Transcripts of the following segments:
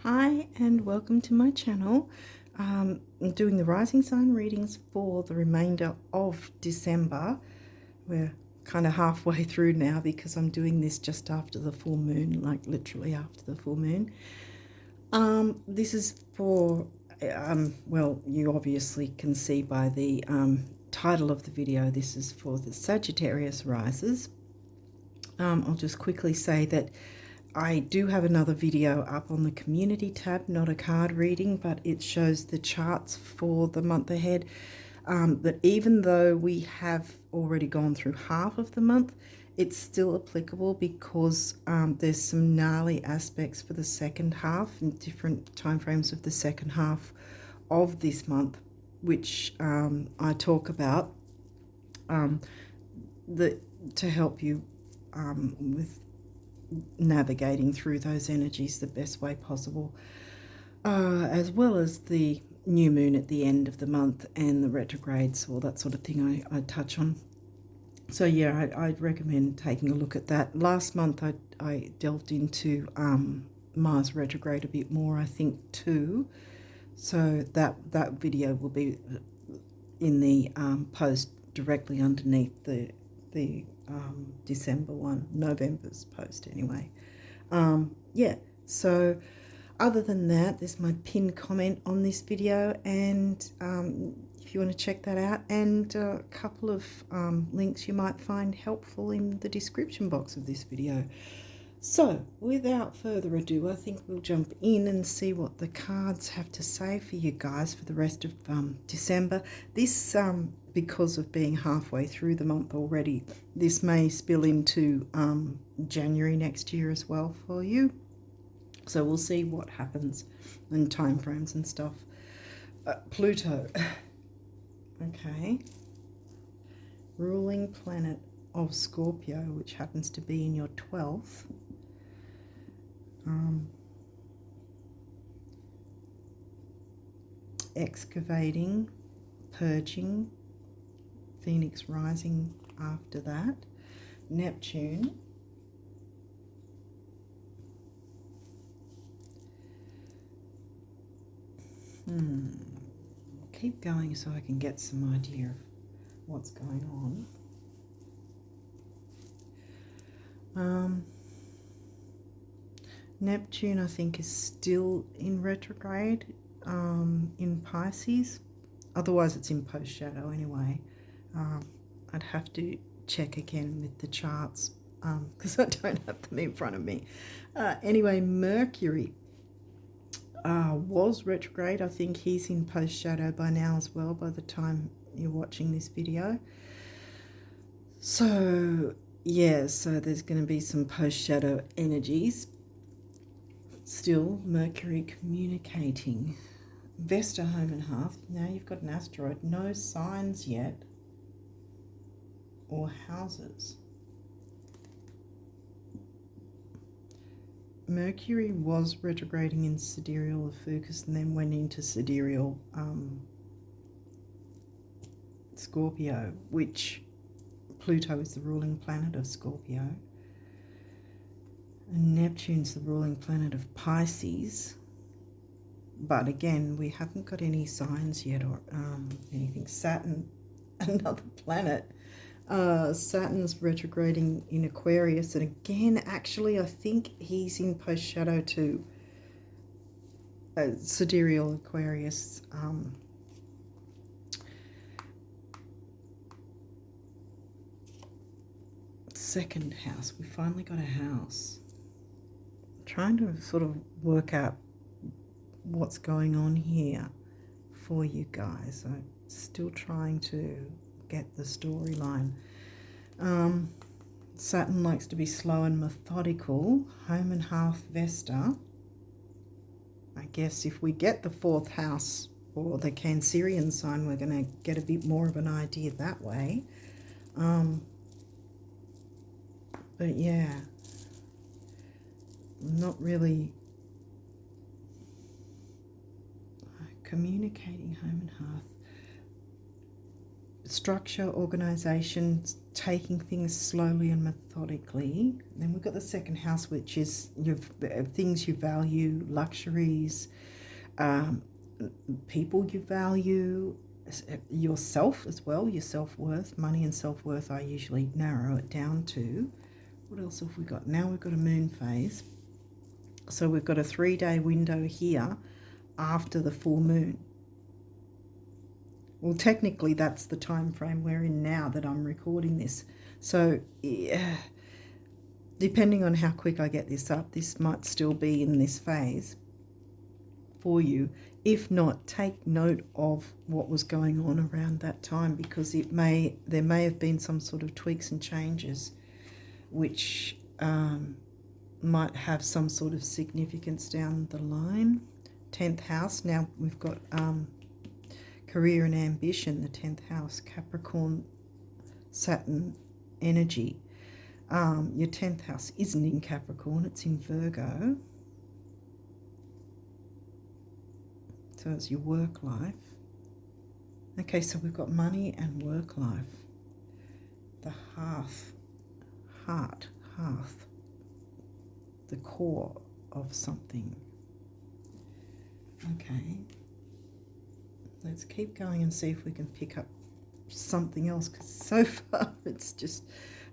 Hi and welcome to my channel. I'm doing the rising sign readings for the remainder of December. We're kind of halfway through now because I'm doing this just after the full moon, like literally after the full moon. This is for, well, you obviously can see by the title of the video, this is for the Sagittarius risers. I'll just quickly say that I do have another video up on the community tab, not a card reading, but it shows the charts for the month ahead. That even though we have already gone through half of the month, it's still applicable because there's some gnarly aspects for the second half and different time frames of the second half of this month, which I talk about to help you with navigating through those energies the best way possible, as well as the new moon at the end of the month and the retrogrades, all that sort of thing I touch on. So yeah, I'd recommend taking a look at that. Last month I delved into Mars retrograde a bit more, I think, too. So that video will be in the post directly underneath the December one, November's post anyway. Yeah, so other than that, there's my pinned comment on this video, and if you want to check that out, and a couple of links you might find helpful in the description box of this video. So without further ado, I think we'll jump in and see what the cards have to say for you guys for the rest of December. This, because of being halfway through the month already, this may spill into January next year as well for you. So we'll see what happens in time frames and stuff. Pluto. Okay. Ruling planet of Scorpio, which happens to be in your 12th. Excavating, purging, Phoenix rising after that. Neptune. Keep going so I can get some idea of what's going on. Neptune, I think, is still in retrograde in Pisces. Otherwise, it's in post shadow anyway. I'd have to check again with the charts because I don't have them in front of me. Anyway, Mercury was retrograde. I think he's in post shadow by now as well, by the time you're watching this video. So yeah, so there's going to be some post shadow energies. Still, Mercury communicating. Vesta, home and hearth. Now you've got an asteroid. No signs yet or houses. Mercury was retrograding in sidereal Ophiuchus and then went into sidereal Scorpio, which Pluto is the ruling planet of Scorpio. And Neptune's the ruling planet of Pisces. But again, we haven't got any signs yet or anything. Saturn, another planet. Saturn's retrograding in Aquarius. And again, actually, I think he's in post shadow too. Sidereal Aquarius. Second house. We finally got a house. Trying to sort of work out what's going on here for you guys. I'm still trying to get the storyline. Saturn likes to be slow and methodical. Home and hearth Vesta. I guess if we get the 4th house or the Cancerian sign, we're going to get a bit more of an idea that way. But yeah, not really communicating home and hearth. structure, organisation, taking things slowly and methodically. Then we've got the second house, which is your things you value, luxuries, people you value, yourself as well, your self-worth. Money and self-worth I usually narrow it down to. What else have we got? Now we've got a moon phase. So we've got a 3-day window here after the full moon. Well, technically that's the time frame we're in now that I'm recording this. So yeah, depending on how quick I get this up, this might still be in this phase for you. If not, take note of what was going on around that time, because there may have been some sort of tweaks and changes which might have some sort of significance down the line. 10th house, now we've got career and ambition, the 10th house, Capricorn, Saturn energy. Your 10th house isn't in Capricorn, it's in Virgo. So it's your work life. Okay, so we've got money and work life. The hearth, the core of something. Okay. Let's keep going and see if we can pick up something else, because so far it's just...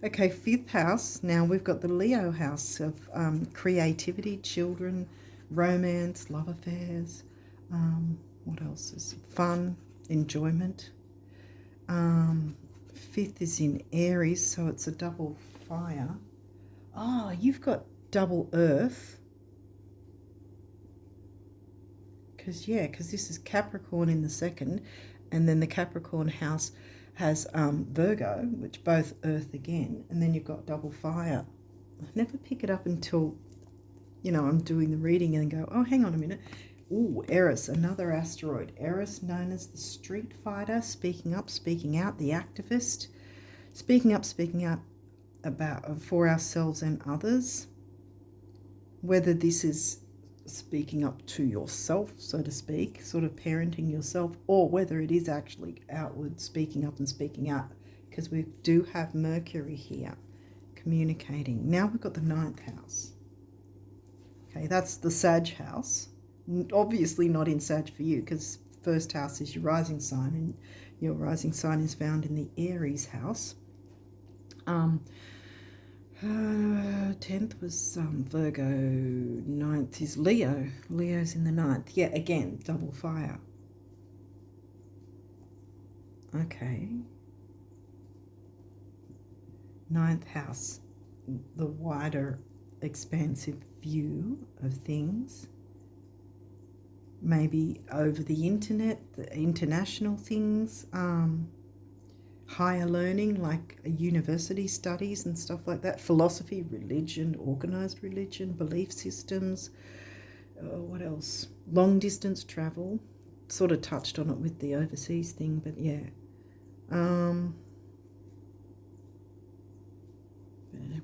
Okay, 5th house. Now we've got the Leo house of creativity, children, romance, love affairs. What else is fun, enjoyment. 5th is in Aries, so it's a double fire. Oh, you've got double earth. Because this is Capricorn in the 2nd, and then the Capricorn house has Virgo, which both earth again, and then you've got double fire. I never pick it up until, you know, I'm doing the reading and go, oh, hang on a minute. Ooh, Eris, another asteroid. Eris, known as the street fighter, speaking up, speaking out, the activist, speaking up, speaking out about for ourselves and others. Whether this is speaking up to yourself, so to speak, sort of parenting yourself, or whether it is actually outward, speaking up and speaking out, because we do have Mercury here communicating. Now we've got the 9th house. Okay, that's the Sag house. Obviously not in Sag for you, because first house is your rising sign, and your rising sign is found in the Aries house. 10th was Virgo, 9th is Leo. Leo's in the 9th. Yeah, again, double fire. Okay. 9th house, the wider, expansive view of things. Maybe over the internet, the international things, higher learning, like university studies and stuff like that, philosophy, religion, organised religion, belief systems, what else? Long distance travel, sort of touched on it with the overseas thing, but yeah.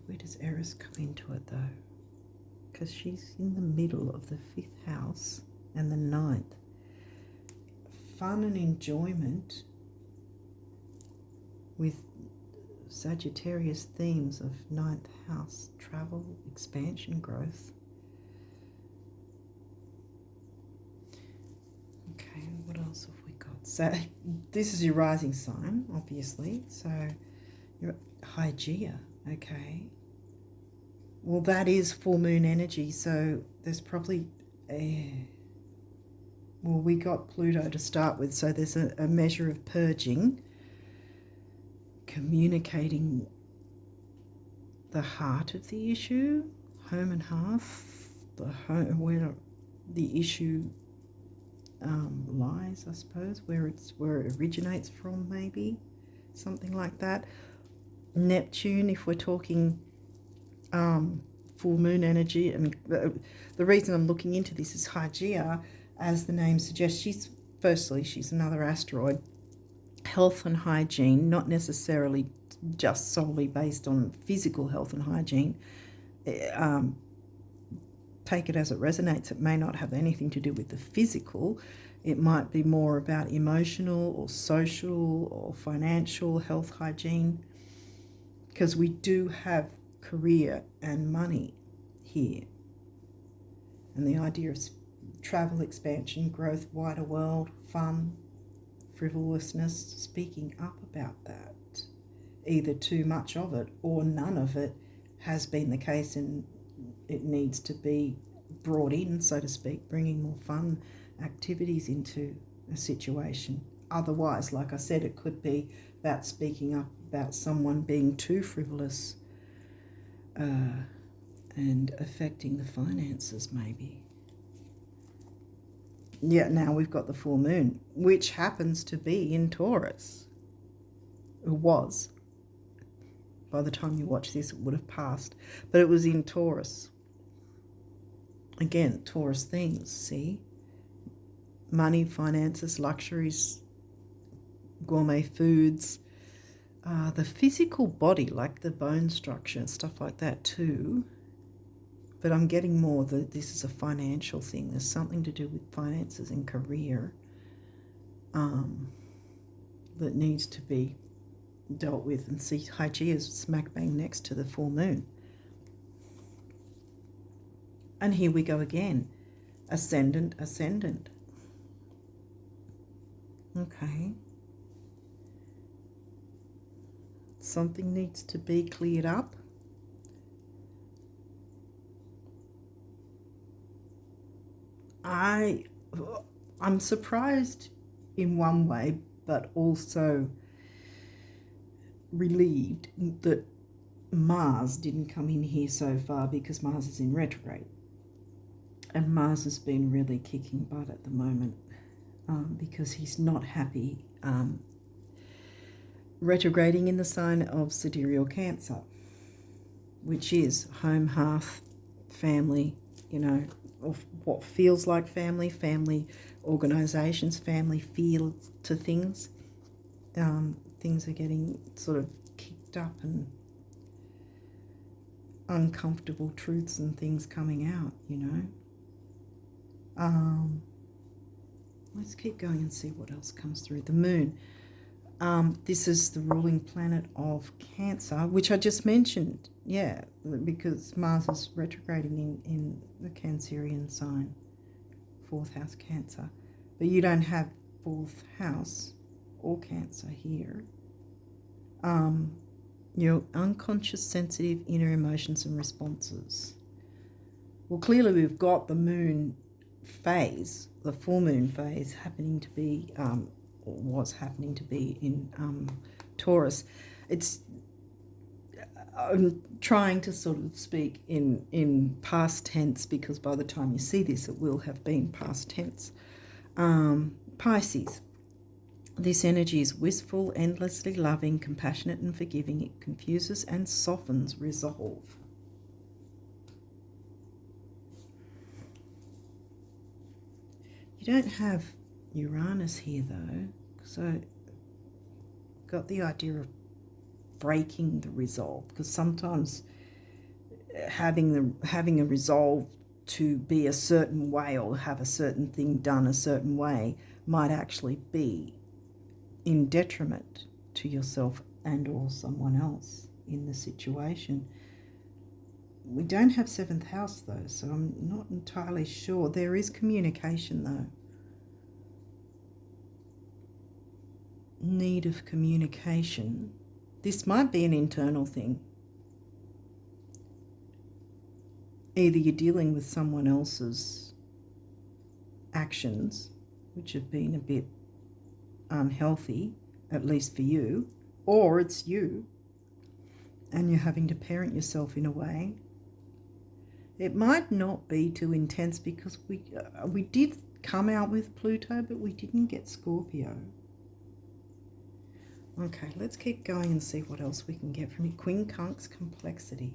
Where does Eris come into it though? Because she's in the middle of the 5th house and the 9th. Fun and enjoyment with Sagittarius themes of 9th house, travel, expansion, growth. Okay, what else have we got? So this is your rising sign, obviously. So you're Hygeia, okay. Well, that is full moon energy, so there's probably well, we got Pluto to start with, so there's a measure of purging, communicating the heart of the issue, home and hearth, the home where the issue lies, I suppose, where it originates from, maybe something like that. Neptune, if we're talking full moon energy, and the reason I'm looking into this is Hygeia, as the name suggests, she's another asteroid. Health and hygiene, not necessarily just solely based on physical health and hygiene, take it as it resonates. It may not have anything to do with the physical. It might be more about emotional or social or financial, health, hygiene, because we do have career and money here. And the idea of travel, expansion, growth, wider world, fun, frivolousness, speaking up about that. Either too much of it or none of it has been the case, and it needs to be brought in, so to speak, bringing more fun activities into a situation. Otherwise, like I said, it could be about speaking up about someone being too frivolous and affecting the finances maybe. Yeah, now we've got the full moon, which happens to be in Taurus. It was. By the time you watch this, it would have passed. But it was in Taurus. Again, Taurus themes, see? Money, finances, luxuries, gourmet foods, the physical body, like the bone structure and stuff like that too. But I'm getting more that this is a financial thing. There's something to do with finances and career that needs to be dealt with. And see, Hygeia is smack bang next to the full moon. And here we go again. Ascendant, ascendant. Okay. Something needs to be cleared up. I'm surprised in one way, but also relieved that Mars didn't come in here so far, because Mars is in retrograde. And Mars has been really kicking butt at the moment because he's not happy retrograding in the sign of Sidereal Cancer, which is home, hearth, family, you know, of what feels like family, family organisations, family feel to things. Things are getting sort of kicked up and uncomfortable truths and things coming out, you know. Let's keep going and see what else comes through. The moon. This is the ruling planet of Cancer, which I just mentioned, yeah, because Mars is retrograding in the Cancerian sign, 4th house Cancer. But you don't have 4th house or Cancer here. Your unconscious, sensitive, inner emotions and responses. Well, clearly we've got the moon phase, the full moon phase, happening to be, or was happening to be in Taurus. I'm trying to sort of speak in past tense, because by the time you see this, it will have been past tense. Pisces. This energy is wistful, endlessly loving, compassionate and forgiving. It confuses and softens resolve. You don't have Uranus here though, so got the idea of breaking the resolve, because sometimes having a resolve to be a certain way or have a certain thing done a certain way might actually be in detriment to yourself and or someone else in the situation. We don't have 7th house though, so I'm not entirely sure. There is communication though. Need of communication. This might be an internal thing. Either you're dealing with someone else's actions, which have been a bit unhealthy, at least for you, or it's you and you're having to parent yourself in a way. It might not be too intense, because we did come out with Pluto, but we didn't get Scorpio. Okay, let's keep going and see what else we can get from it. Quincunx complexity.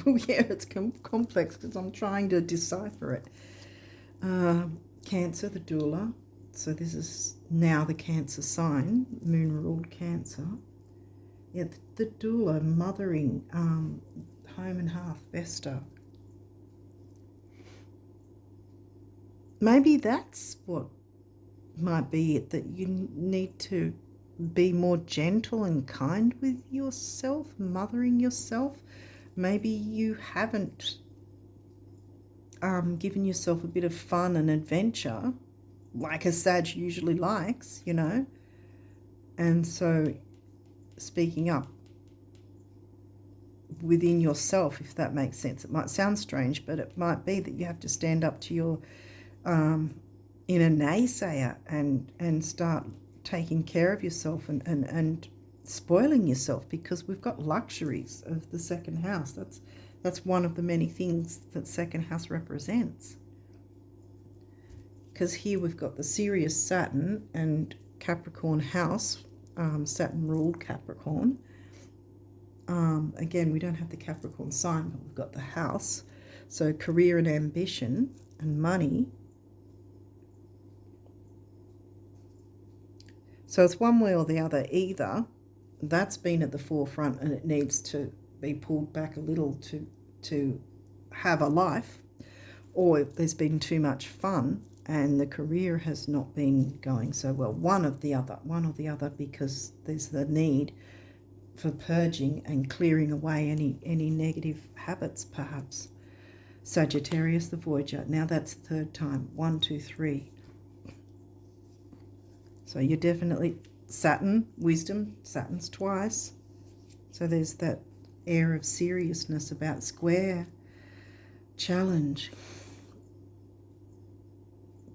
Well, yeah, it's complex because I'm trying to decipher it. Cancer, the doula. So this is now the Cancer sign, moon ruled Cancer. Yeah, the doula, mothering, home and hearth, Vesta. maybe that's what might be it, that you need to be more gentle and kind with yourself, mothering yourself. Maybe you haven't given yourself a bit of fun and adventure like a Sag usually likes, you know. And so speaking up within yourself, if that makes sense. It might sound strange, but it might be that you have to stand up to your inner naysayer and start taking care of yourself and spoiling yourself, because we've got luxuries of the second house. That's one of the many things that second house represents. Because here we've got the Sirius Saturn and Capricorn house. Saturn ruled Capricorn. Again, we don't have the Capricorn sign, but we've got the house. So career and ambition and money. So it's one way or the other. Either that's been at the forefront and it needs to be pulled back a little to have a life, or there's been too much fun and the career has not been going so well. One or the other, because there's the need for purging and clearing away any negative habits, perhaps. Sagittarius, the Voyager. Now that's the third time. 1, 2, 3. So you're definitely Saturn, wisdom. Saturn's twice. So there's that air of seriousness about square. Challenge.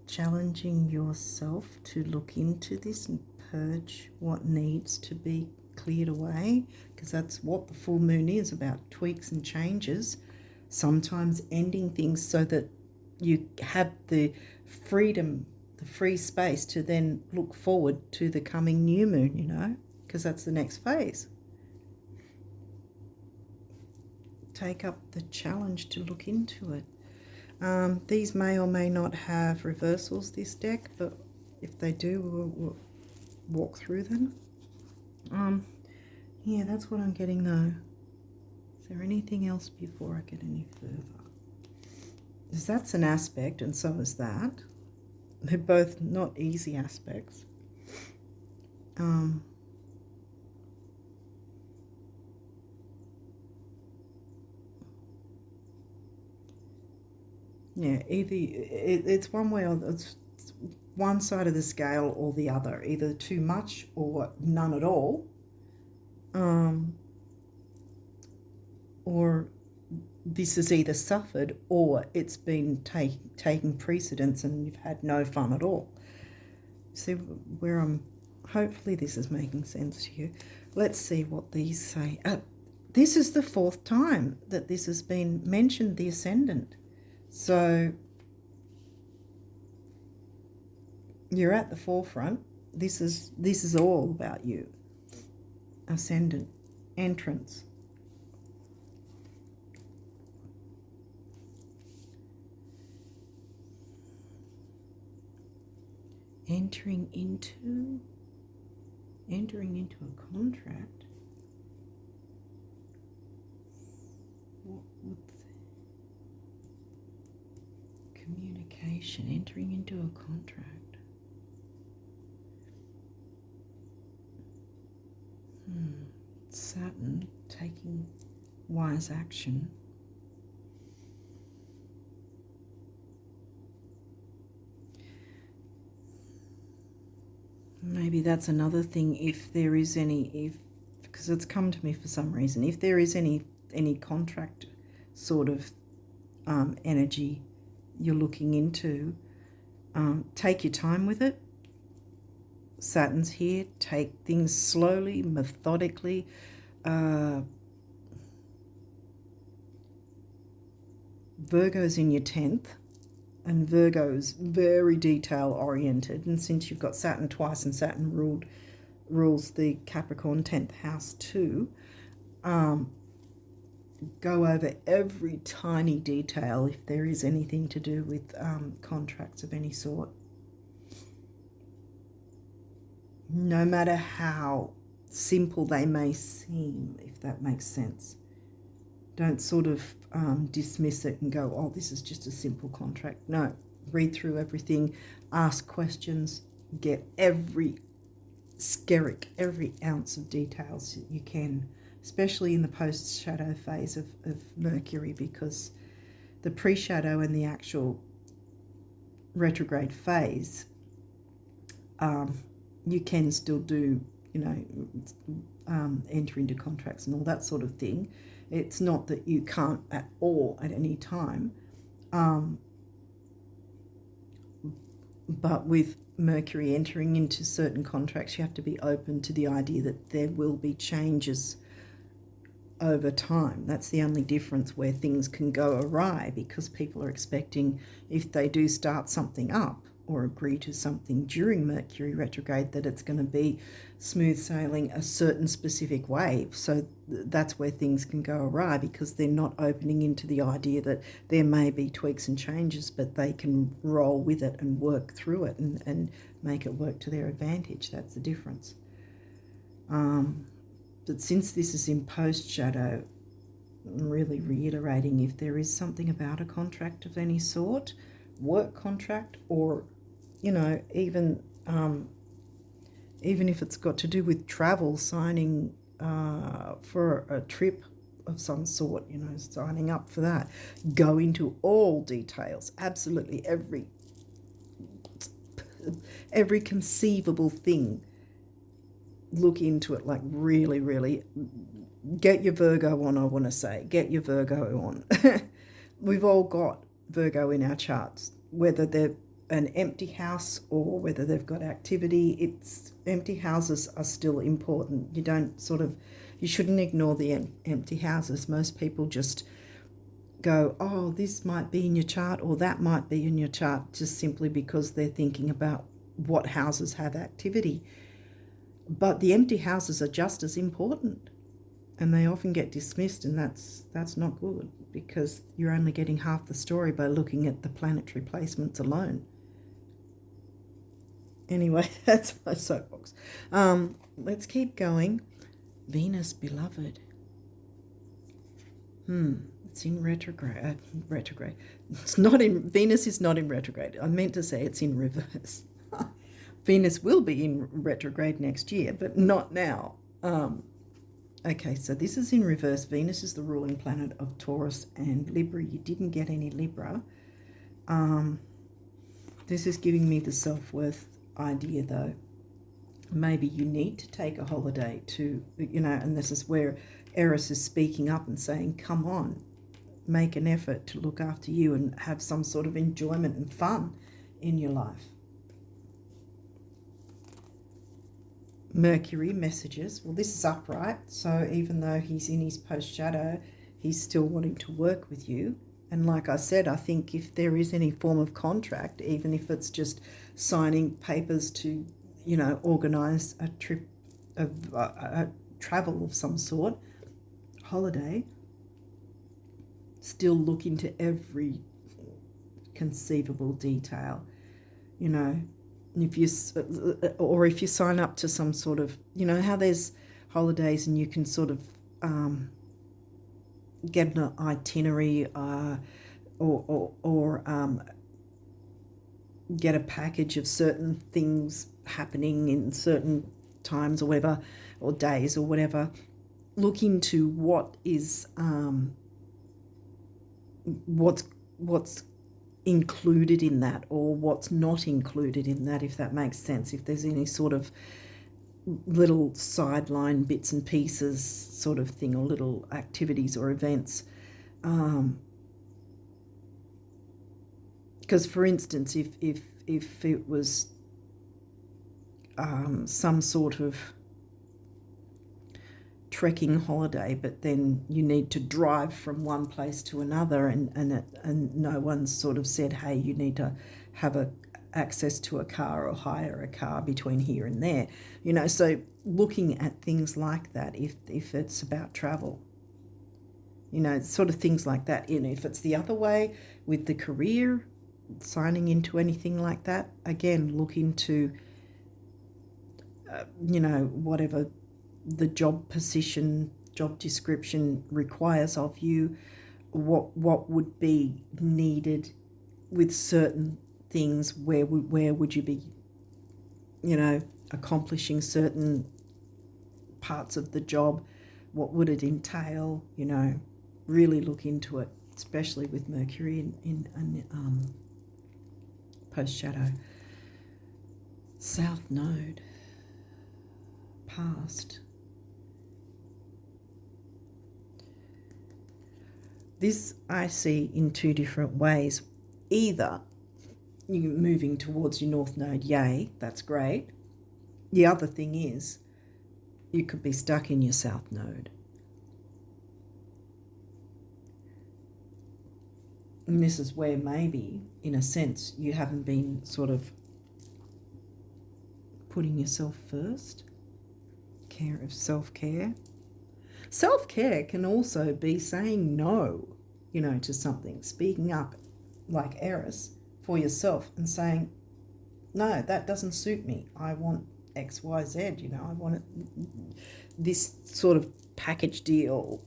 Challenging yourself to look into this and purge what needs to be cleared away, because that's what the full moon is about, tweaks and changes, sometimes ending things so that you have the freedom, the free space to then look forward to the coming new moon, you know, because that's the next phase. Take up the challenge to look into it. These may or may not have reversals, this deck, but if they do, we'll walk through them. Yeah, that's what I'm getting though. Is there anything else before I get any further? Because that's an aspect, and so is that. They're both not easy aspects. Yeah, either it's one way or it's one side of the scale or the other, either too much or none at all, or this has either suffered or it's been taking precedence and you've had no fun at all. See where I'm, hopefully this is making sense to you. Let's see what these say. This is the fourth time that this has been mentioned, the Ascendant. So you're at the forefront. This is all about you. Ascendant, entrance. Entering into a contract. What would communication, entering into a contract. Saturn taking wise action. Maybe that's another thing, if there is any, because it's come to me for some reason, if there is any contract sort of energy you're looking into, take your time with it. Saturn's here. Take things slowly, methodically. Virgo's in your 10th, and Virgo's very detail oriented, and since you've got Saturn twice and Saturn rules the Capricorn 10th house too, go over every tiny detail if there is anything to do with contracts of any sort. No matter how simple they may seem, if that makes sense. Don't sort of dismiss it and go, oh, this is just a simple contract. No, read through everything, ask questions, get every skerrick, every ounce of details that you can, especially in the post-shadow phase of Mercury, because the pre-shadow and the actual retrograde phase, you can still do, enter into contracts and all that sort of thing. It's not that you can't at all at any time. But with Mercury entering into certain contracts, you have to be open to the idea that there will be changes over time. That's the only difference where things can go awry, because people are expecting, if they do start something up or agree to something during Mercury retrograde, that it's going to be smooth sailing a certain specific way. So that's where things can go awry, because they're not opening into the idea that there may be tweaks and changes, but they can roll with it and work through it and make it work to their advantage. That's the difference. But since this is in post-shadow, I'm really reiterating, if there is something about a contract of any sort, work contract, or, even if it's got to do with travel, signing for a trip of some sort, signing up for that, go into all details, absolutely every conceivable thing. Look into it, like really, really get your Virgo on, I want to say. Get your Virgo on. We've all got Virgo in our charts, whether they're an empty house or whether they've got activity. Empty houses are still important. You shouldn't ignore the empty houses. Most people just go, oh, this might be in your chart or that might be in your chart, just simply because they're thinking about what houses have activity. But the empty houses are just as important, and they often get dismissed, and that's not good, because you're only getting half the story by looking at the planetary placements alone. Anyway, that's my soapbox. Let's keep going. Venus, beloved. It's in retrograde. Venus is not in retrograde. I meant to say it's in reverse. Venus will be in retrograde next year, but not now. Okay, so this is in reverse. Venus is the ruling planet of Taurus and Libra. You didn't get any Libra. This is giving me the self-worth idea, though. Maybe you need to take a holiday to, and this is where Eris is speaking up and saying, come on, make an effort to look after you and have some sort of enjoyment and fun in your life. Mercury messages, well, this is upright, so even though he's in his post-shadow, he's still wanting to work with you. And like I said, I think if there is any form of contract, even if it's just signing papers to, organise a trip, a travel of some sort, holiday, still look into every conceivable detail, If you sign up to some sort of, how there's holidays and you can sort of get an itinerary or get a package of certain things happening in certain times or whatever, or days or whatever. Look into what is what's included in that, or what's not included in that, if that makes sense. If there's any sort of little sideline bits and pieces sort of thing, or little activities or events. Because for instance, if it was some sort of trekking holiday, but then you need to drive from one place to another, and no one's sort of said, hey, you need to have access to a car or hire a car between here and there, so looking at things like that, if it's about travel, sort of things like that. If it's the other way with the career, signing into anything like that, again, look into whatever the job position, job description requires of you, what would be needed with certain things, where would you be, you know, accomplishing certain parts of the job? What would it entail? You know, really look into it, especially with Mercury in post shadow. South node, past. This I see in two different ways. Either you're moving towards your north node, yay, that's great. The other thing is you could be stuck in your south node. And this is where maybe, in a sense, you haven't been sort of putting yourself first. Self-care. Self-care can also be saying no, you know, to something, speaking up like Eris for yourself and saying, no, that doesn't suit me. I want X, Y, Z, you know, I want this sort of package deal.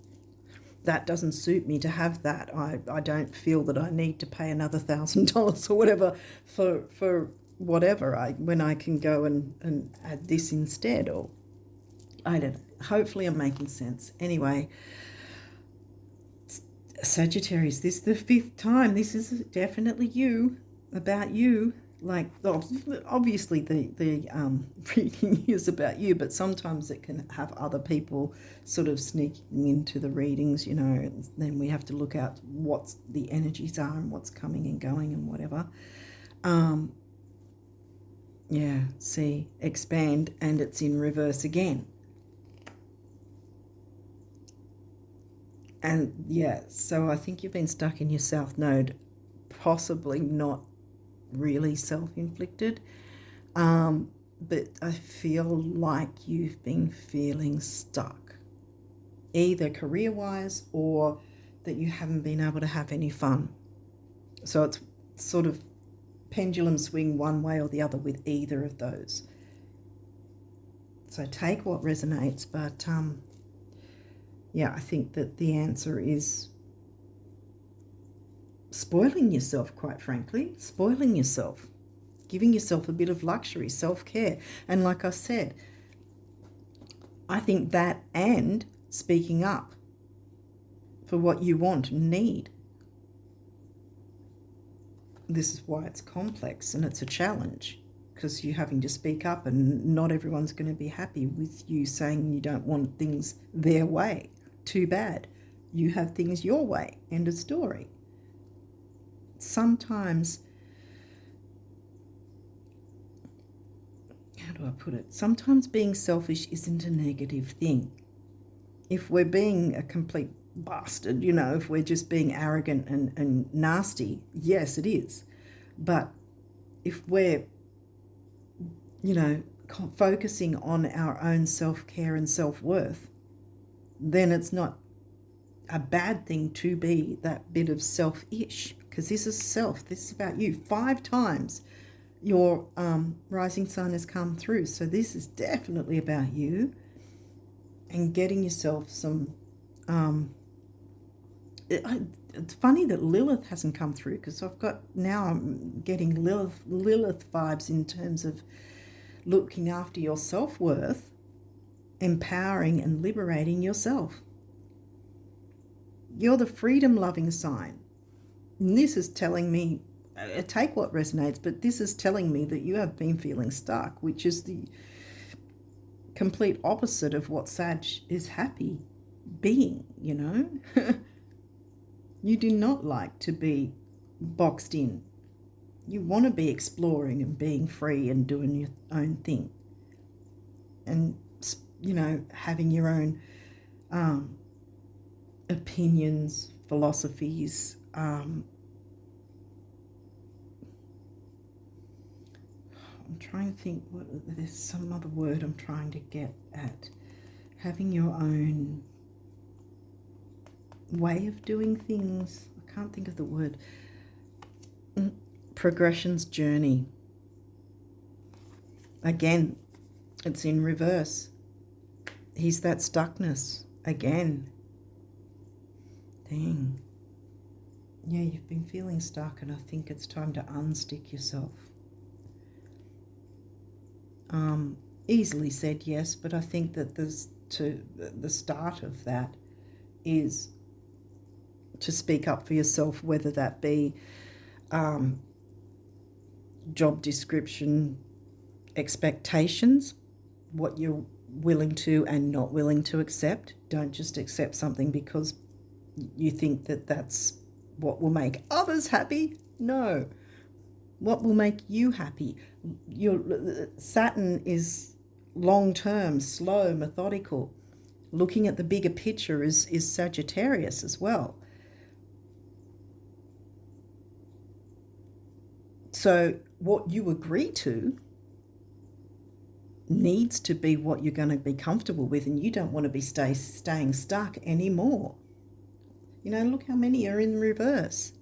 That doesn't suit me to have that. I don't feel that I need to pay another $1,000 or whatever for whatever, when I can go and add this instead, or I don't know. Hopefully I'm making sense. Anyway, Sagittarius, this is the 5th time. This is definitely you, about you. Like, obviously the reading is about you, but sometimes it can have other people sort of sneaking into the readings, you know. Then we have to look out what the energies are and what's coming and going and whatever. Yeah, see, expand, and it's in reverse again. And yeah, so I think you've been stuck in your south node, possibly not really self-inflicted, but I feel like you've been feeling stuck, either career-wise or that you haven't been able to have any fun. So it's sort of pendulum swing one way or the other with either of those. So take what resonates, but yeah, I think that the answer is spoiling yourself, quite frankly, spoiling yourself, giving yourself a bit of luxury, self-care. And like I said, I think that and speaking up for what you want and need. This is why it's complex and it's a challenge, because you're having to speak up and not everyone's going to be happy with you saying you don't want things their way. Too bad. You have things your way. End of story. Sometimes, how do I put it? Sometimes being selfish isn't a negative thing. If we're being a complete bastard, you know, if we're just being arrogant and nasty, yes, it is. But if we're, you know, focusing on our own self-care and self-worth, then it's not a bad thing to be that bit of selfish, because this is self. This is about you. 5 times your rising sun has come through. So this is definitely about you and getting yourself some... it's funny that Lilith hasn't come through, because I'm getting Lilith vibes in terms of looking after your self-worth, empowering and liberating yourself. You're the freedom-loving sign. And this is telling me, take what resonates, but this is telling me that you have been feeling stuck, which is the complete opposite of what Sag is happy being, you know. You do not like to be boxed in. You want to be exploring and being free and doing your own thing. And, you know, having your own opinions, philosophies. I'm trying to think, there's some other word I'm trying to get at. Having your own way of doing things. I can't think of the word. Progression's journey. Again, it's in reverse. He's that stuckness again. Dang. Yeah, you've been feeling stuck, and I think it's time to unstick yourself. Easily said, yes, but I think that the start of that is to speak up for yourself, whether that be job description, expectations, what you're willing to and not willing to accept. Don't just accept something because you think that that's what will make others happy. No. What will make you happy? Your Saturn is long-term, slow, methodical. Looking at the bigger picture is Sagittarius as well. So what you agree to needs to be what you're going to be comfortable with, and you don't want to be staying stuck anymore. You know, look how many are in reverse.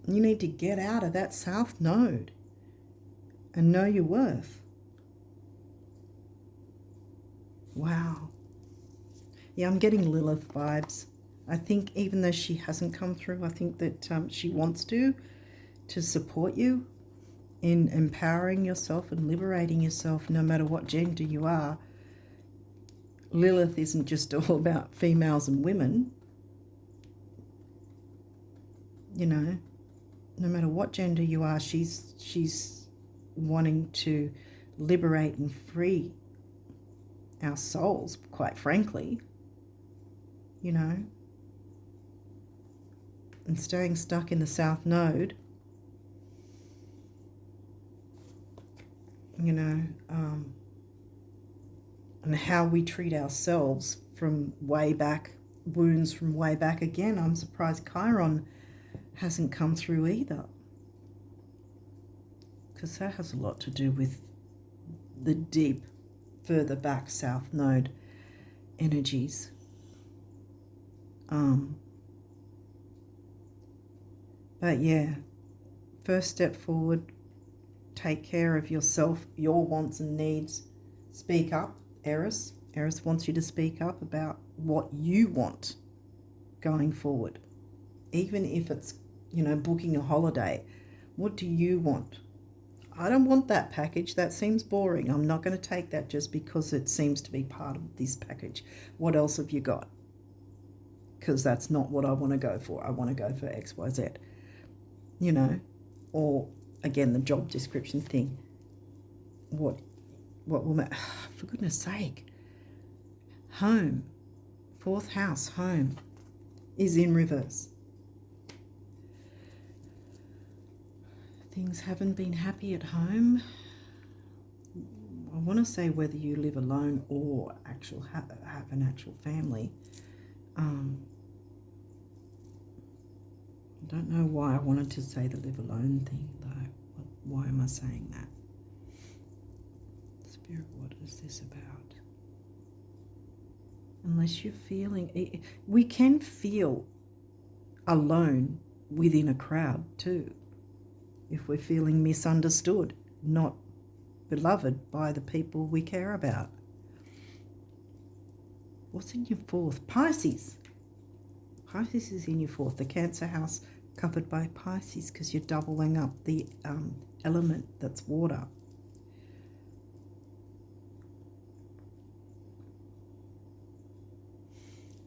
You need to get out of that south node and know your worth. Wow. Yeah, I'm getting Lilith vibes. I think even though she hasn't come through, I think that she wants to support you in empowering yourself and liberating yourself no matter what gender you are. Lilith isn't just all about females and women. You know, no matter what gender you are, she's wanting to liberate and free our souls, quite frankly, you know. And staying stuck in the south node, you know, and how we treat ourselves from way back, wounds from way back. Again, I'm surprised Chiron hasn't come through either, because that has a lot to do with the deep, further back south node energies. But yeah, first step forward, take care of yourself, your wants and needs. Speak up, Eris. Eris wants you to speak up about what you want going forward. Even if it's, you know, booking a holiday. What do you want? I don't want that package. That seems boring. I'm not going to take that just because it seems to be part of this package. What else have you got? Because that's not what I want to go for. I want to go for X, Y, Z. You know, or again, the job description thing. What will matter? For goodness sake. Home, fourth house, home, is in reverse. Things haven't been happy at home. I want to say whether you live alone or have an actual family. I don't know why I wanted to say the live alone thing though. Why am I saying that? Spirit, what is this about? Unless you're feeling, we can feel alone within a crowd too. If we're feeling misunderstood, not beloved by the people we care about. What's in your fourth? Pisces. Pisces is in your fourth. The Cancer house covered by Pisces because you're doubling up the element that's water.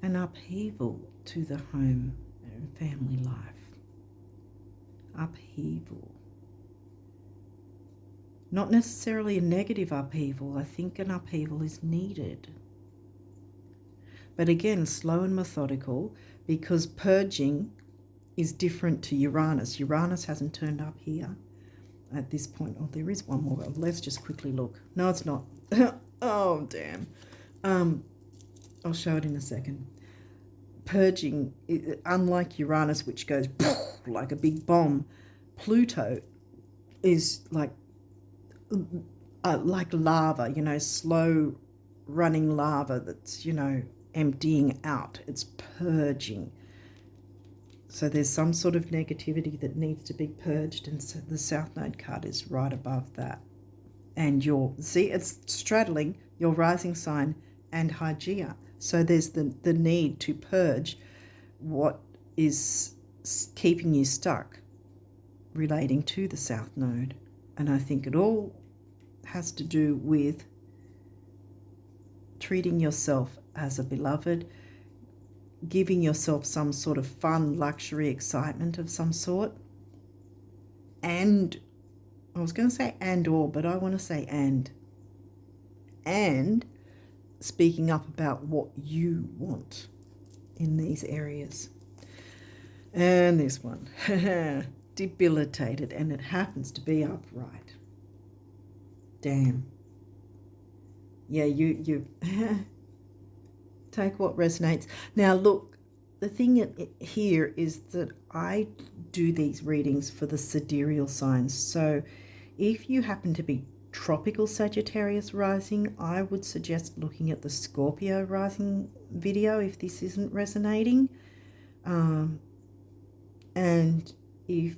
An upheaval to the home and family life. Upheaval. Not necessarily a negative upheaval. I think an upheaval is needed. But again, slow and methodical, because purging is different to Uranus. Uranus hasn't turned up here at this point. Oh, there is one more. Let's just quickly look. No, it's not. Oh, damn. I'll show it in a second. Purging, unlike Uranus, which goes like a big bomb, Pluto is like lava, you know, slow running lava that's, you know, emptying out. It's purging. So there's some sort of negativity that needs to be purged, and so the South Node card is right above that. And it's straddling your rising sign and Hygeia. So there's the need to purge what is keeping you stuck relating to the South Node. And I think it all has to do with treating yourself as a beloved, giving yourself some sort of fun, luxury, excitement of some sort. And I was going to say and or, but I want to say and speaking up about what you want in these areas. And this one, debilitated, and it happens to be upright. Damn. Yeah, you take what resonates. Now, look, the thing here is that I do these readings for the sidereal signs. So if you happen to be tropical Sagittarius rising, I would suggest looking at the Scorpio rising video if this isn't resonating. And if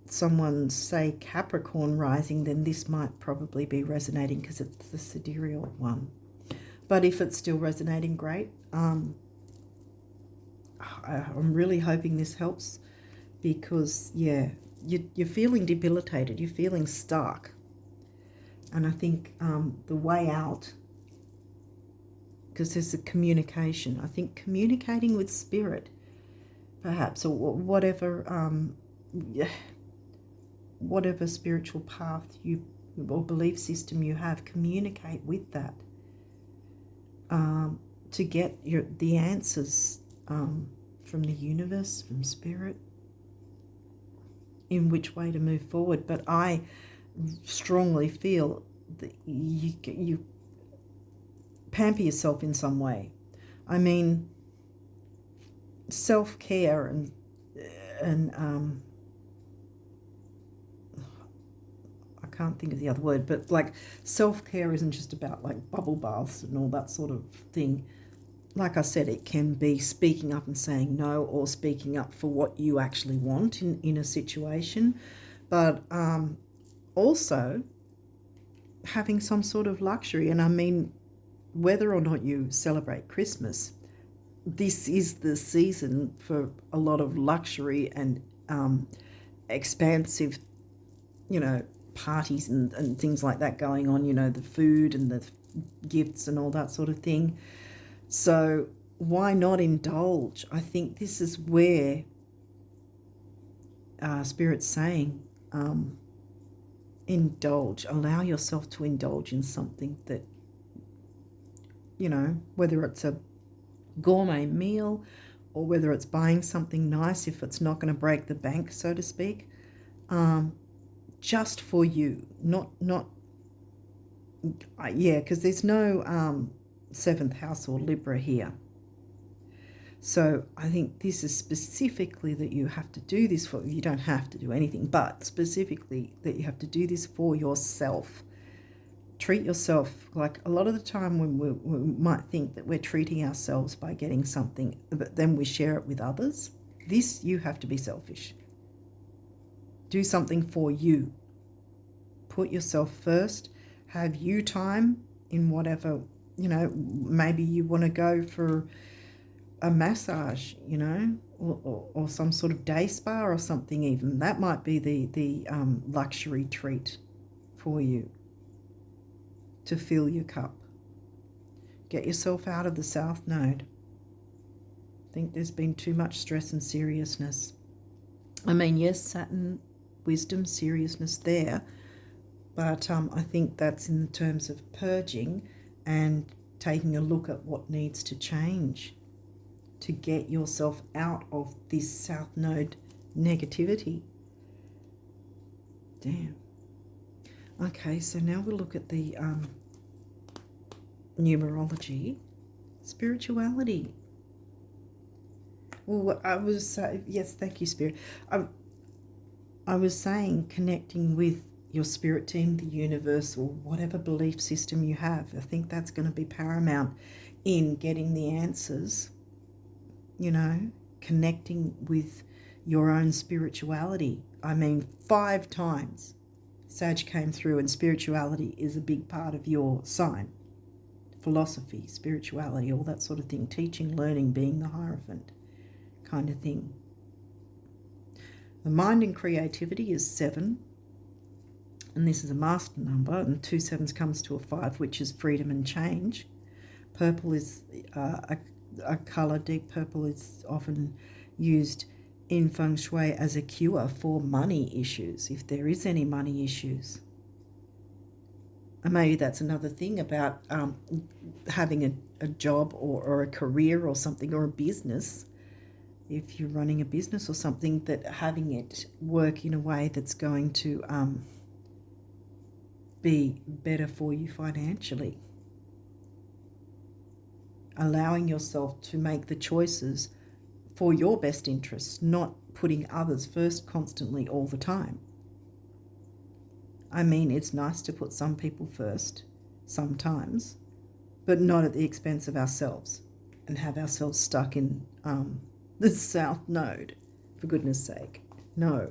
someone's, say, Capricorn rising, then this might probably be resonating because it's the sidereal one. But if it's still resonating, great. I'm really hoping this helps because, yeah, you're feeling debilitated. You're feeling stuck. And I think the way out, because there's a communication, I think communicating with spirit, perhaps, or whatever spiritual path or belief system you have, communicate with that to get the answers from the universe, from spirit, in which way to move forward. But I strongly feel that you pamper yourself in some way. I mean, self-care and I can't think of the other word, but like self-care isn't just about like bubble baths and all that sort of thing. Like I said, it can be speaking up and saying no, or speaking up for what you actually want in a situation, but also having some sort of luxury. And I mean, whether or not you celebrate Christmas, this is the season for a lot of luxury and expansive, parties and things like that going on, the food and the gifts and all that sort of thing. So why not indulge? I think this is where Spirit's saying, indulge, allow yourself to indulge in something that, whether it's a gourmet meal or whether it's buying something nice, if it's not going to break the bank, so to speak, just for you, because there's no seventh house or Libra here. So I think this is specifically that you have to do this for, you don't have to do anything, but specifically that you have to do this for yourself. Treat yourself. Like a lot of the time when we might think that we're treating ourselves by getting something, but then we share it with others. This, you have to be selfish. Do something for you. Put yourself first. Have you time in whatever, maybe you want to go for a massage, or some sort of day spa or something even. That might be the luxury treat for you to fill your cup. Get yourself out of the South Node. I think there's been too much stress and seriousness. I mean, yes, Saturn, wisdom, seriousness there, but I think that's in terms of purging and taking a look at what needs to change to get yourself out of this South Node negativity. Damn. Okay, so now we'll look at the numerology, spirituality. Well, I was yes, thank you, Spirit. I was saying connecting with your spirit team, the universe, or whatever belief system you have. I think that's going to be paramount in getting the answers. Connecting with your own spirituality. I mean, 5 times Sag came through, and spirituality is a big part of your sign. Philosophy, spirituality, all that sort of thing. Teaching, learning, being the Hierophant kind of thing. The mind and creativity is 7, and this is a master number, and 2 sevens comes to a 5, which is freedom and change. Purple is a colour. Deep purple is often used in feng shui as a cure for money issues, if there is any money issues. And maybe that's another thing about having a job or a career or something, or a business. If you're running a business or something, that having it work in a way that's going to be better for you financially. Allowing yourself to make the choices for your best interests, not putting others first constantly all the time. I mean, it's nice to put some people first sometimes, but not at the expense of ourselves and have ourselves stuck in the south node, for goodness sake. No.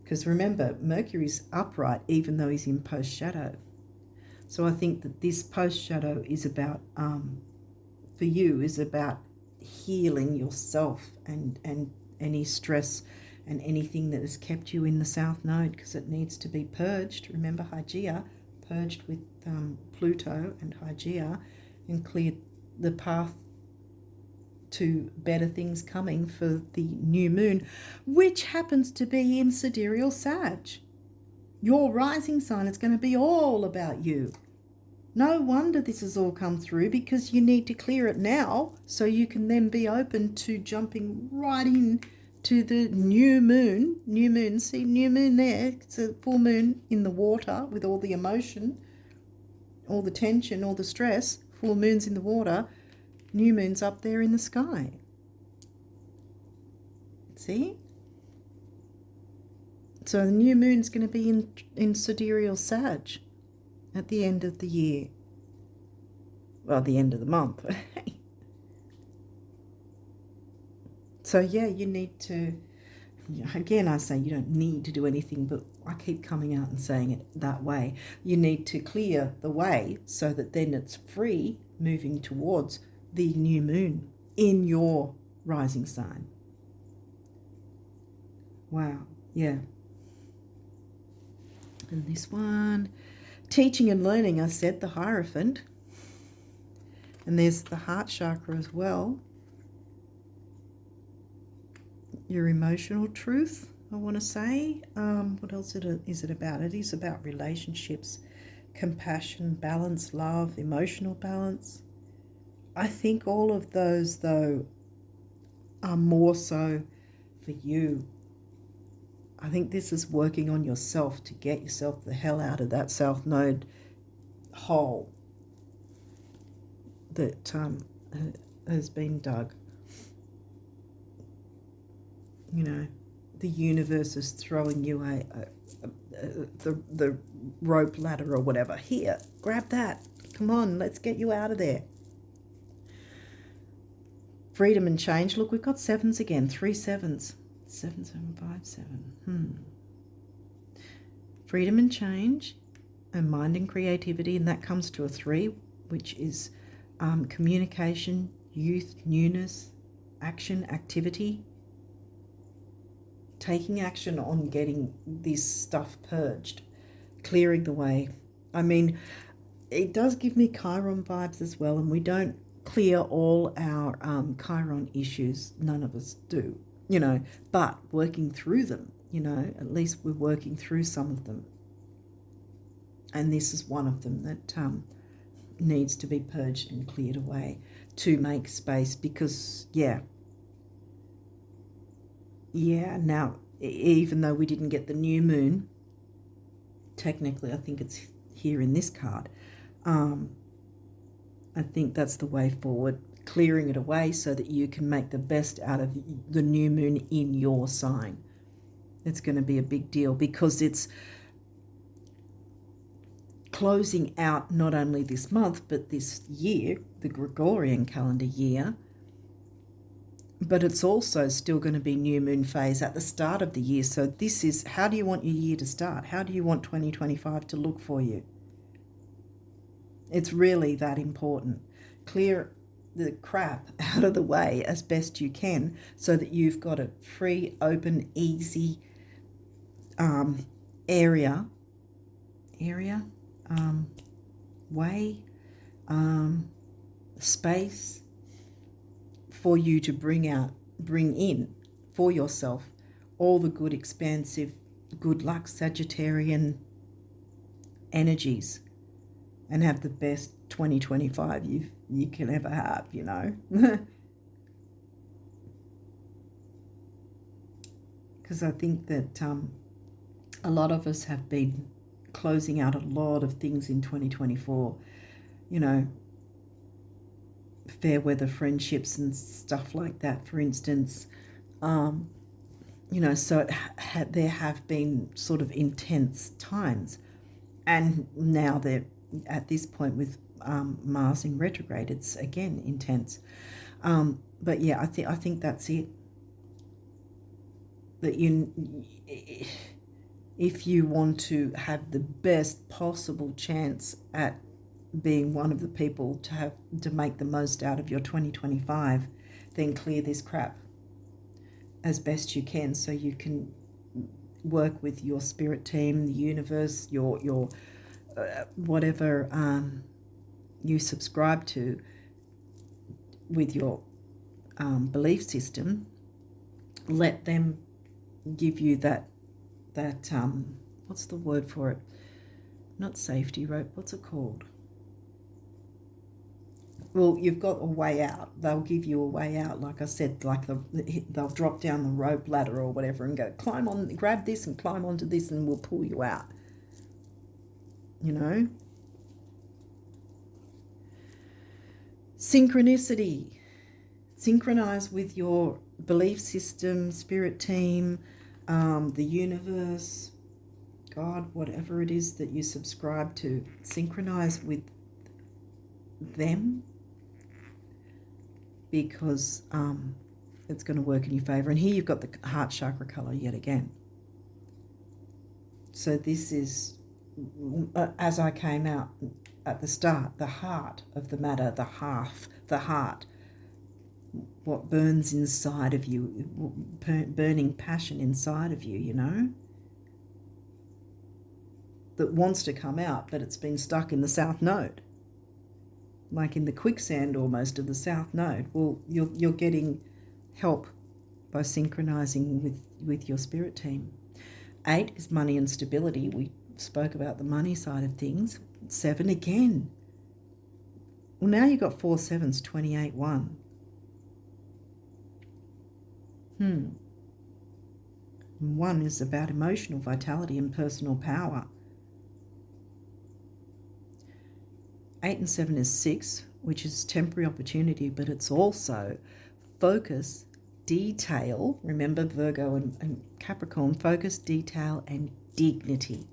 Because remember, Mercury's upright even though he's in post-shadow. So I think that this post-shadow is about, for you, is about healing yourself and any stress and anything that has kept you in the south node, because it needs to be purged. Remember, Hygeia purged with Pluto and Hygeia and cleared the path to better things coming for the new moon, which happens to be in Sidereal Sag. Your rising sign is going to be all about you. No wonder this has all come through, because you need to clear it now so you can then be open to jumping right in to the new moon. New moon, see new moon there? It's a full moon in the water with all the emotion, all the tension, all the stress. Full moon's in the water. New moon's up there in the sky. See? So the new moon's going to be in Sidereal Sag at the end of the year. Well, the end of the month. So yeah, you need to, again, I say you don't need to do anything, but I keep coming out and saying it that way. You need to clear the way so that then it's free moving towards the new moon in your rising sign. Wow, yeah. And this one, teaching and learning, I said the Hierophant. And there's the heart chakra as well. Your emotional truth, I want to say. What else is it about? It is about relationships, compassion, balance, love, emotional balance. I think all of those, though, are more so for you. I think this is working on yourself to get yourself the hell out of that south node hole that has been dug. You know, the universe is throwing you the rope ladder or whatever. Here, grab that. Come on, let's get you out of there. Freedom and change. Look, we've got 7s again. 3 7s. 7 7 5 7. Freedom and change, and mind and creativity, and that comes to a 3, which is communication, youth, newness, action, activity. Taking action on getting this stuff purged, clearing the way. I mean, it does give me Chiron vibes as well, and we don't clear all our Chiron issues. None of us do, you know, but working through them, you know, at least we're working through some of them. And this is one of them that needs to be purged and cleared away to make space, because, yeah, now, even though we didn't get the new moon, technically I think it's here in this card, I think that's the way forward, clearing it away so that you can make the best out of the new moon in your sign. It's going to be a big deal, because it's closing out not only this month but this year, the Gregorian calendar year. But it's also still going to be new moon phase at the start of the year. So this is, how do you want your year to start? How do you want 2025 to look for you? It's really that important. Clear the crap out of the way as best you can, so that you've got a free, open, easy area, way, space for you to bring in for yourself all the good, expansive, good luck, Sagittarian energies, and have the best 2025 you can ever have, you know. Because I think that a lot of us have been closing out a lot of things in 2024, you know, fair weather friendships and stuff like that, for instance. You know, so there have been sort of intense times, and now they're at this point with Mars in retrograde. It's again intense, but yeah, I think that's it. That if you want to have the best possible chance at being one of the people to make the most out of your 2025, then clear this crap as best you can, so you can work with your spirit team, the universe, your whatever you subscribe to with your belief system. Let them give you that what's the word for it? Not safety rope. What's it called? Well, you've got a way out. They'll give you a way out. Like I said, like they'll drop down the rope ladder or whatever and go, climb on, grab this and climb onto this and we'll pull you out. You know? Synchronicity. Synchronize with your belief system, spirit team, the universe, God, whatever it is that you subscribe to. Synchronize with them, because it's going to work in your favor. And here you've got the heart chakra color yet again. So this is, as I came out at the start, the heart of the matter, the heart, what burns inside of you, burning passion inside of you, you know, that wants to come out, but it's been stuck in the south node. Like in the quicksand almost of the south node. Well, you're getting help by synchronizing with your spirit team. 8 is money and stability. We spoke about the money side of things. 7 again. Well, now you've got 4 7s, 28, 1. 1 is about emotional vitality and personal power. 8 and 7 is 6, which is temporary opportunity, but it's also focus, detail. Remember Virgo and Capricorn, focus, detail, and dignity.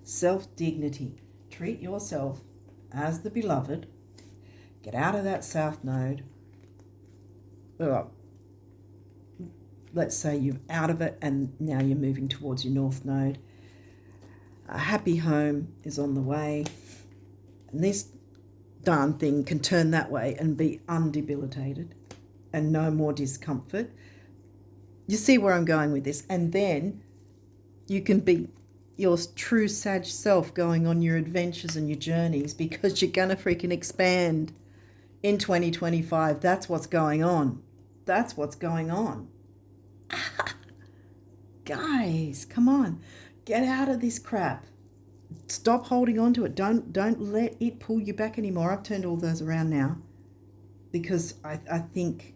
Self-dignity. Treat yourself as the beloved. Get out of that south node. Well, let's say you're out of it and now you're moving towards your north node. A happy home is on the way. And this darn thing can turn that way and be undebilitated and no more discomfort. You see where I'm going with this? And then you can be your true Sag self going on your adventures and your journeys, because you're going to freaking expand in 2025. That's what's going on. That's what's going on. Guys, come on. Get out of this crap. Stop holding on to it. Don't let it pull you back anymore. I've turned all those around now, because I think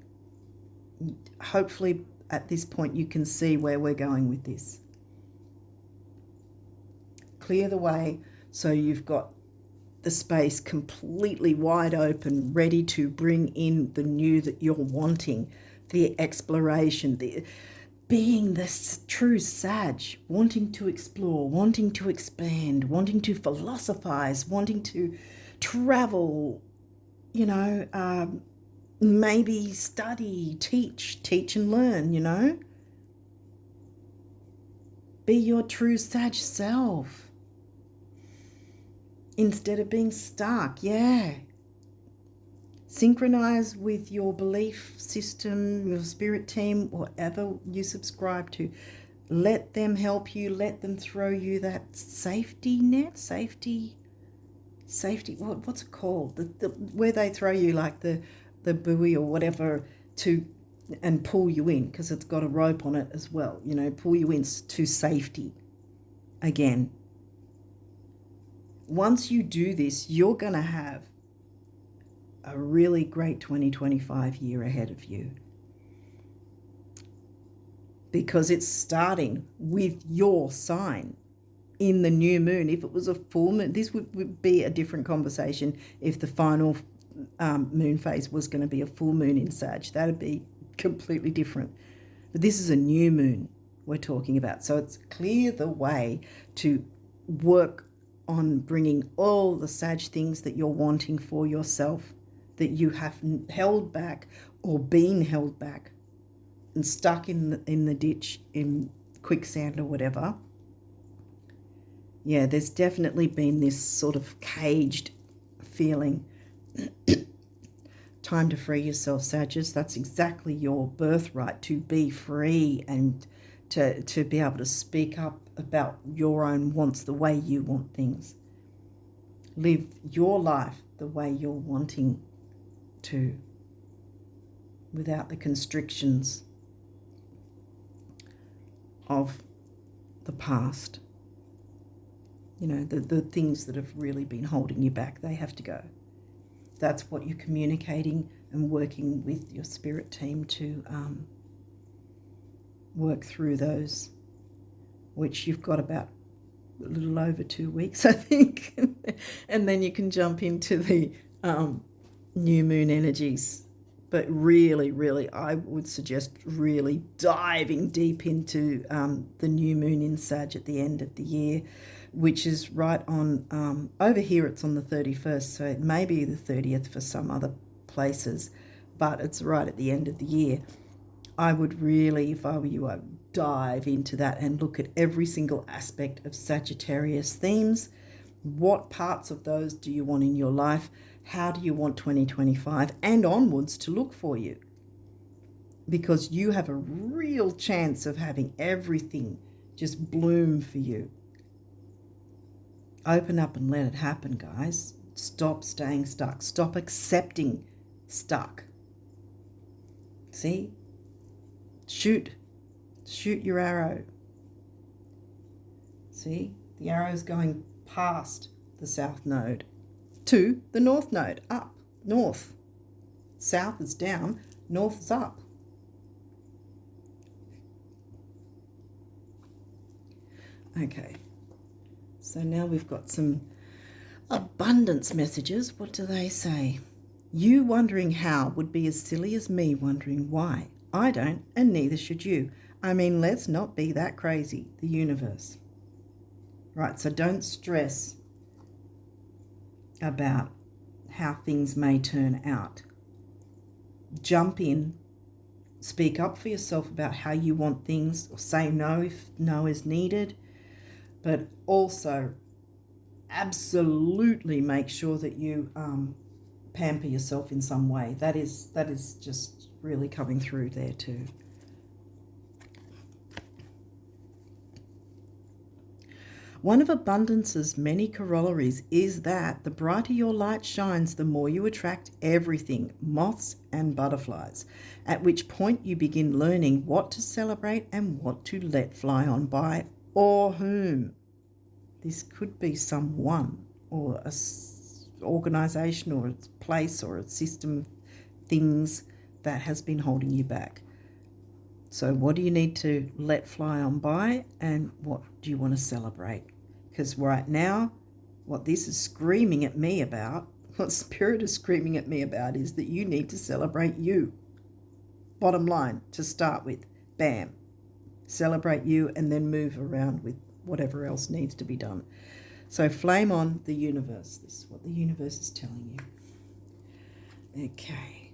hopefully at this point you can see where we're going with this. Clear the way so you've got the space completely wide open, ready to bring in the new that you're wanting, the exploration, the being this true Sag, wanting to explore, wanting to expand, wanting to philosophize, wanting to travel, you know, maybe study, teach and learn, you know. Be your true Sag self instead of being stuck. Yeah. synchronize with your belief system, your spirit team, whatever you subscribe to. Let them help you. Let them throw you that safety net, safety. What's it called? Where they throw you like the buoy or whatever and pull you in, because it's got a rope on it as well. You know, pull you in to safety. Again, once you do this, you're going to have a really great 2025 year ahead of you, because it's starting with your sign in the new moon. If it was a full moon, this would be a different conversation. If the final moon phase was going to be a full moon in Sag, that'd be completely different. But this is a new moon we're talking about, so it's clear the way to work on bringing all the Sag things that you're wanting for yourself, that you have held back or been held back and stuck in the ditch, in quicksand or whatever. Yeah, there's definitely been this sort of caged feeling. Time to free yourself, Sagittarius. That's exactly your birthright, to be free and to be able to speak up about your own wants, the way you want things. Live your life the way you're wanting to, without the constrictions of the past. You know, the things that have really been holding you back, they have to go. That's what you're communicating and working with your spirit team to work through those, which you've got about a little over 2 weeks, I think. And then you can jump into the new moon energies. But really, really, I would suggest really diving deep into the new moon in Sag at the end of the year, which is right on, over here it's on the 31st, so it may be the 30th for some other places, but it's right at the end of the year. I would really, if I were you, I would dive into that and look at every single aspect of Sagittarius themes. What parts of those do you want in your life? How do you want 2025 and onwards to look for you? Because you have a real chance of having everything just bloom for you. Open up and let it happen, guys. Stop staying stuck. Stop accepting stuck. See? Shoot your arrow. See? The arrow is going past the south node to the north node, up, north. South is down, north is up. Okay, so now we've got some abundance messages. What do they say? You wondering how would be as silly as me wondering why. I don't, and neither should you. I mean, let's not be that crazy, the universe. Right, so don't stress about how things may turn out. Jump in, speak up for yourself about how you want things, or say no if no is needed, but also absolutely make sure that you pamper yourself in some way. That is just really coming through there too. One of abundance's many corollaries is that the brighter your light shines, the more you attract everything, moths and butterflies, at which point you begin learning what to celebrate and what to let fly on by, or whom. This could be someone or a organisation or a place or a system of things that has been holding you back. So what do you need to let fly on by, and what do you want to celebrate? Because right now, what this is screaming at me about, what Spirit is screaming at me about, is that you need to celebrate you. Bottom line, to start with, bam. Celebrate you and then move around with whatever else needs to be done. So flame on the universe. This is what the universe is telling you. Okay.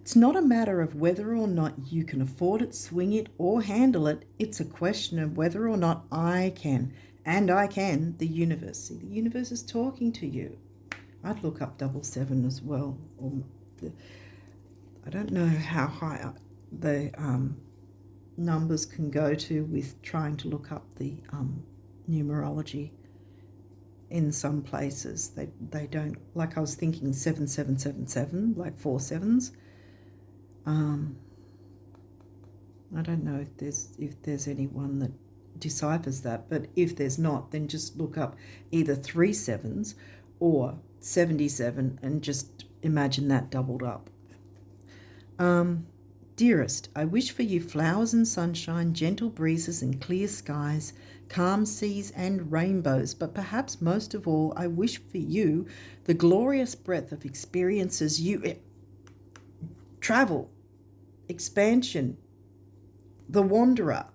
It's not a matter of whether or not you can afford it, swing it, or handle it. It's a question of whether or not I can. And I can, the universe. See, the universe is talking to you. I'd look up 77 as well. I don't know how high the numbers can go to with trying to look up the numerology. In some places they don't, like I was thinking 7777, like 4 sevens. I don't know if there's anyone that deciphers that, but if there's not, then just look up either 3 sevens or 77 and just imagine that doubled up. Dearest, I wish for you flowers and sunshine, gentle breezes and clear skies, calm seas and rainbows, but perhaps most of all, I wish for you the glorious breadth of experiences travel, expansion, the wanderer.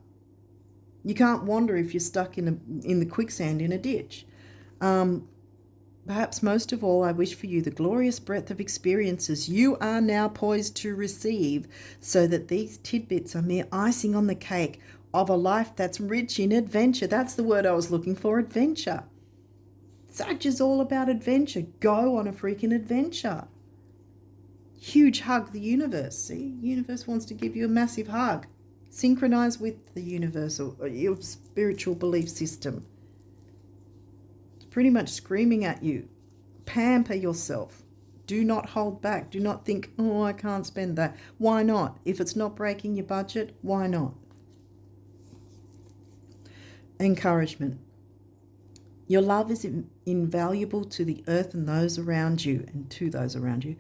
You can't wander if you're stuck in the quicksand in a ditch. Perhaps most of all, I wish for you the glorious breadth of experiences you are now poised to receive, so that these tidbits are mere icing on the cake of a life that's rich in adventure. That's the word I was looking for, adventure. Sag is all about adventure. Go on a freaking adventure. Huge hug the universe. See, the universe wants to give you a massive hug. Synchronize with the universe or your spiritual belief system. Pretty much screaming at you. Pamper yourself. Do not hold back. Do not think, oh, I can't spend that. Why not? If it's not breaking your budget, why not? Encouragement. Your love is invaluable to the earth and those around you, and to those around you,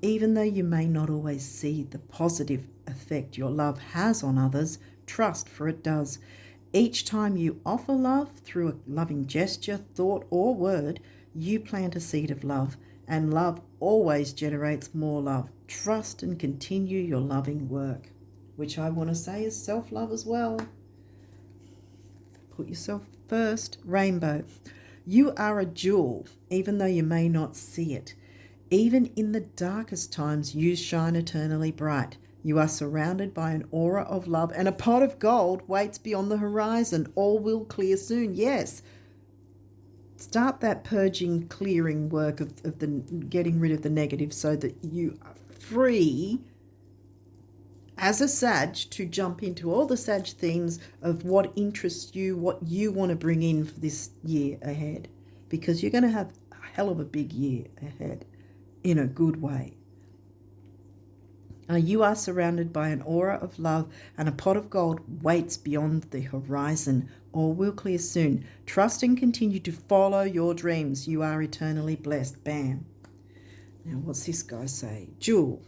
even though you may not always see the positive effect your love has on others. Trust, for it does. Each time you offer love through a loving gesture, thought, or word, you plant a seed of love, and love always generates more love. Trust and continue your loving work, which I want to say is self-love as well. Put yourself first. Rainbow. You are a jewel, even though you may not see it. Even in the darkest times, you shine eternally bright. You are surrounded by an aura of love, and a pot of gold waits beyond the horizon. All will clear soon. Yes. Start that purging, clearing work of the getting rid of the negative, so that you are free as a Sag to jump into all the Sag themes of what interests you, what you want to bring in for this year ahead. Because you're going to have a hell of a big year ahead in a good way. You are surrounded by an aura of love, and a pot of gold waits beyond the horizon. All will clear soon. Trust and continue to follow your dreams. You are eternally blessed. Bam. Now, what's this guy say? Jewel.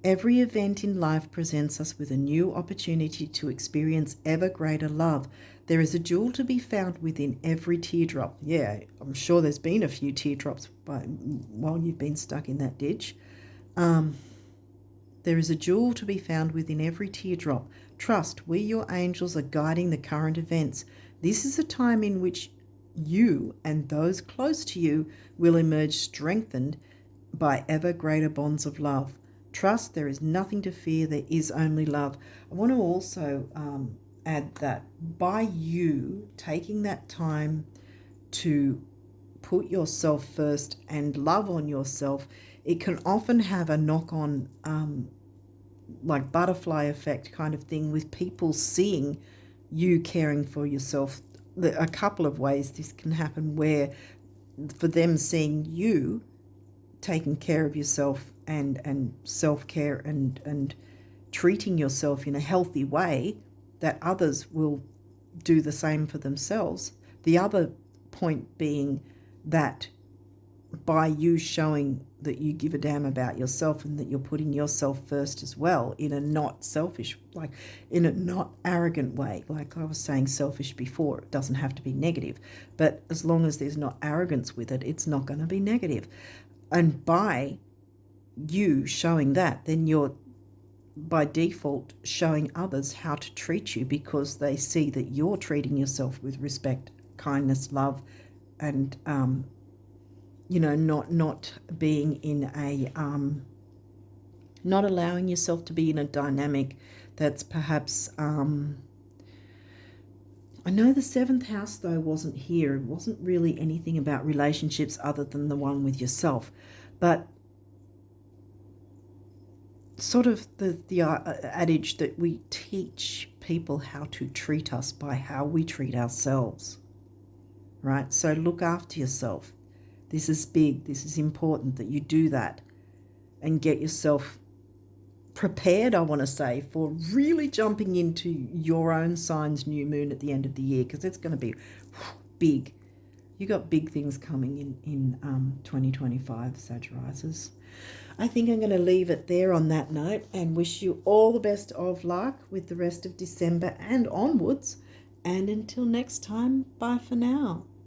Every event in life presents us with a new opportunity to experience ever greater love. There is a jewel to be found within every teardrop. Yeah, I'm sure there's been a few teardrops while you've been stuck in that ditch. There is a jewel to be found within every teardrop. Trust, we, your angels, are guiding the current events. This is a time in which you and those close to you will emerge strengthened by ever greater bonds of love. Trust, there is nothing to fear, there is only love. I want to also add that by you taking that time to put yourself first and love on yourself, it can often have a knock-on like butterfly effect kind of thing, with people seeing you caring for yourself. A couple of ways this can happen, where for them seeing you taking care of yourself and self-care and treating yourself in a healthy way, that others will do the same for themselves. The other point being that by you showing that you give a damn about yourself and that you're putting yourself first as well, in a not selfish, like in a not arrogant way. Like I was saying selfish before, it doesn't have to be negative, but as long as there's not arrogance with it, it's not going to be negative. And by you showing that, then you're by default showing others how to treat you, because they see that you're treating yourself with respect, kindness, love, and not being in a Not allowing yourself to be in a dynamic that's perhaps, I know the 7th house though wasn't here. It wasn't really anything about relationships other than the one with yourself. But sort of the adage that we teach people how to treat us by how we treat ourselves, right? So look after yourself. This is big. This is important that you do that and get yourself prepared, I want to say, for really jumping into your own sign's new moon at the end of the year, because it's going to be big. You got big things coming in 2025, Sagittarius. I think I'm going to leave it there on that note and wish you all the best of luck with the rest of December and onwards. And until next time, bye for now.